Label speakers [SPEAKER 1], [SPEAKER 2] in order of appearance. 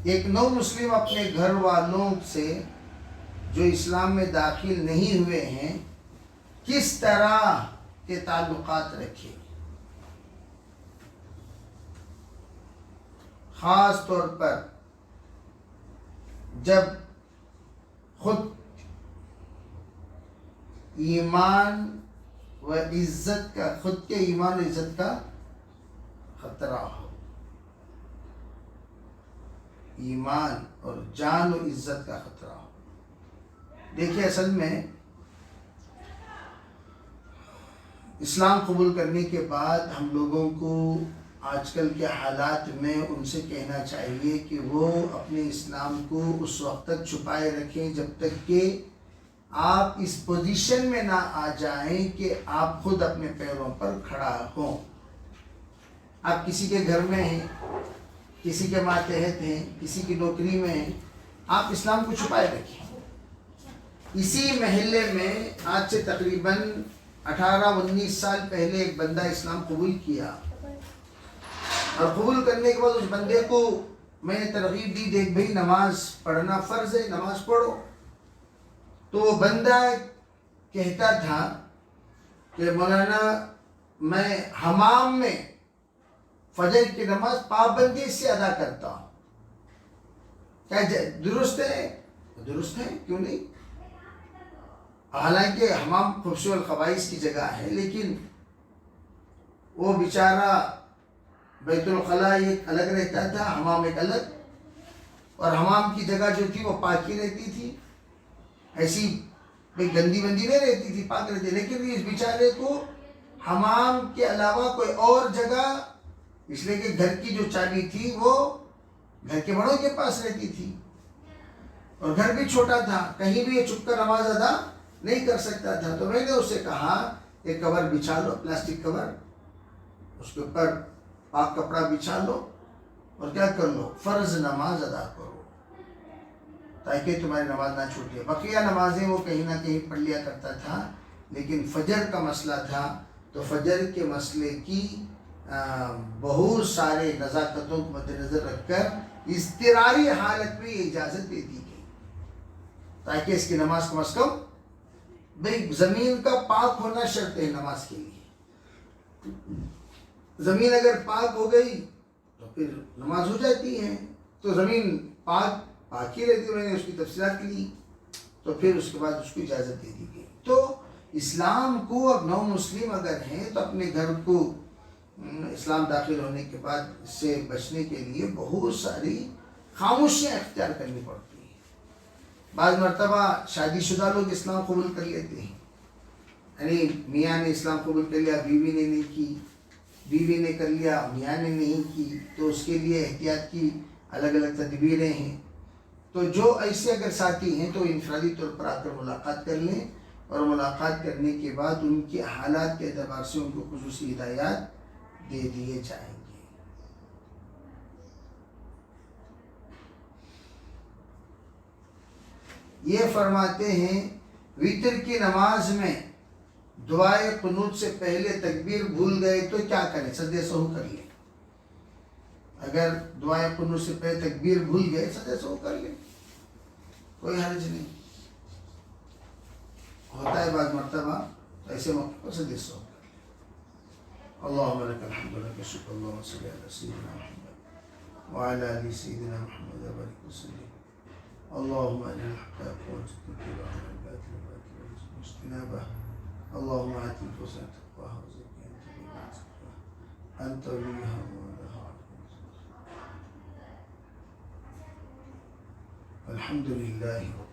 [SPEAKER 1] ایک نو مسلم اپنے گھر والوں سے جو اسلام میں داخل نہیں ہوئے ہیں کس طرح کے تعلقات رکھے، خاص طور پر جب خود ایمان و عزت کا، خود کے ایمان و عزت کا خطرہ ہو، ایمان اور جان و عزت کا خطرہ ہو۔ دیکھیے اصل میں اسلام قبول کرنے کے بعد ہم لوگوں کو آج کل کے حالات میں ان سے کہنا چاہیے کہ وہ اپنے اسلام کو اس وقت تک چھپائے رکھیں جب تک کہ آپ اس پوزیشن میں نہ آ جائیں کہ آپ خود اپنے پیروں پر کھڑا ہوں۔ آپ کسی کے گھر میں ہیں، کسی کے ماتحت ہیں، کسی کی نوکری میں ہیں، آپ اسلام کو چھپائے رکھیں۔ اسی محلے میں آج سے تقریباً 18-19 سال پہلے ایک بندہ اسلام قبول کیا، اور قبول کرنے کے بعد اس بندے کو میں نے ترغیب دی، دیکھ بھائی نماز پڑھنا فرض ہے، نماز پڑھو۔ تو وہ بندہ کہتا تھا کہ مولانا میں حمام میں فجر کی نماز پابندی سے ادا کرتا ہوں۔ کیا درست ہے؟ درست ہے، کیوں نہیں؟ حالانکہ حمام خبث الخبائث کی جگہ ہے، لیکن وہ بیچارہ بیت الخلاء ایک الگ رہتا تھا، حمام ایک الگ، اور حمام کی جگہ جو تھی وہ پاکی رہتی تھی، ایسی گندی بندی نہیں رہتی تھی، پاک رہتی، لیکن اس بیچارے کو حمام کے علاوہ کوئی اور جگہ، اس لیے کہ گھر کی جو چابی تھی وہ گھر کے بڑوں کے پاس رہتی تھی، اور گھر بھی چھوٹا تھا، کہیں بھی یہ چھپ کر نماز ادا نہیں کر سکتا تھا۔ تو میں نے اسے کہا ایک کور بچھا لو، پلاسٹک کور، اس کے اوپر پاک کپڑا بچھا لو اور کیا کر لو، فرض نماز ادا کرو تاکہ تمہاری نماز نہ چھوٹے۔ بقیہ نمازیں وہ کہیں نہ کہیں پڑھ لیا کرتا تھا، لیکن فجر کا مسئلہ تھا تو فجر کے مسئلے کی بہت سارے نزاکتوں کو مد نظر رکھ کر اضطراری حالت میں یہ اجازت دے دی گئی تاکہ اس کی نماز کم از کم، بھئی زمین کا پاک ہونا شرط ہے نماز کے لیے، زمین اگر پاک ہو گئی تو پھر نماز ہو جاتی ہے، تو زمین پاک ہی رہتی ہے۔ میں نے اس کی تفصیلات لی تو پھر اس کے بعد اس کو اجازت دے دی گئی۔ تو اسلام کو اب نو مسلم اگر ہیں تو اپنے گھر کو اسلام داخل ہونے کے بعد اس سے بچنے کے لیے بہت ساری خاموشیاں اختیار کرنی پڑتی ہیں۔ بعض مرتبہ شادی شدہ لوگ اسلام قبول کر لیتے ہیں، یعنی میاں نے اسلام قبول کر لیا، بیوی نے نہیں کی، بیوی نے کر لیا، میاں نے نہیں کی، تو اس کے لیے احتیاط کی الگ الگ تدبیریں ہیں۔ تو جو ایسے اگر ساتھی ہیں تو انفرادی طور پر آ کر ملاقات کر لیں، اور ملاقات کرنے کے بعد ان کے حالات کے اعتبار سے ان کو خصوصی ہدایات دے دیے جائیں گے۔ یہ فرماتے ہیں وتر کی نماز میں دعائے قنوت سے پہلے تکبیر بھول گئے تو کیا کریں؟ سجدہ سہو کر لیں۔ اگر دعائے قنوت سے پہلے تکبیر بھول گئے سجدہ سہو کر لیں، کوئی حرج نہیں۔ ہوتا ہے بعض مرتبہ، تو ایسے موقع پر سجدہ سہو کر لیں۔ اللہم لک الحمد لک الشکر، اللہم صلی علی سیدنا محمد وعلی آل سیدنا محمد وبارک وسلم۔ اللهم أرنا الحق حقا وارزقنا اتباعه والباطل باطلا وارزقنا اجتنابه۔ اللهم آت نفوسنا تقواها وزكها أنت خير من زكاها أنت وليها ومولاها الحمد لله رب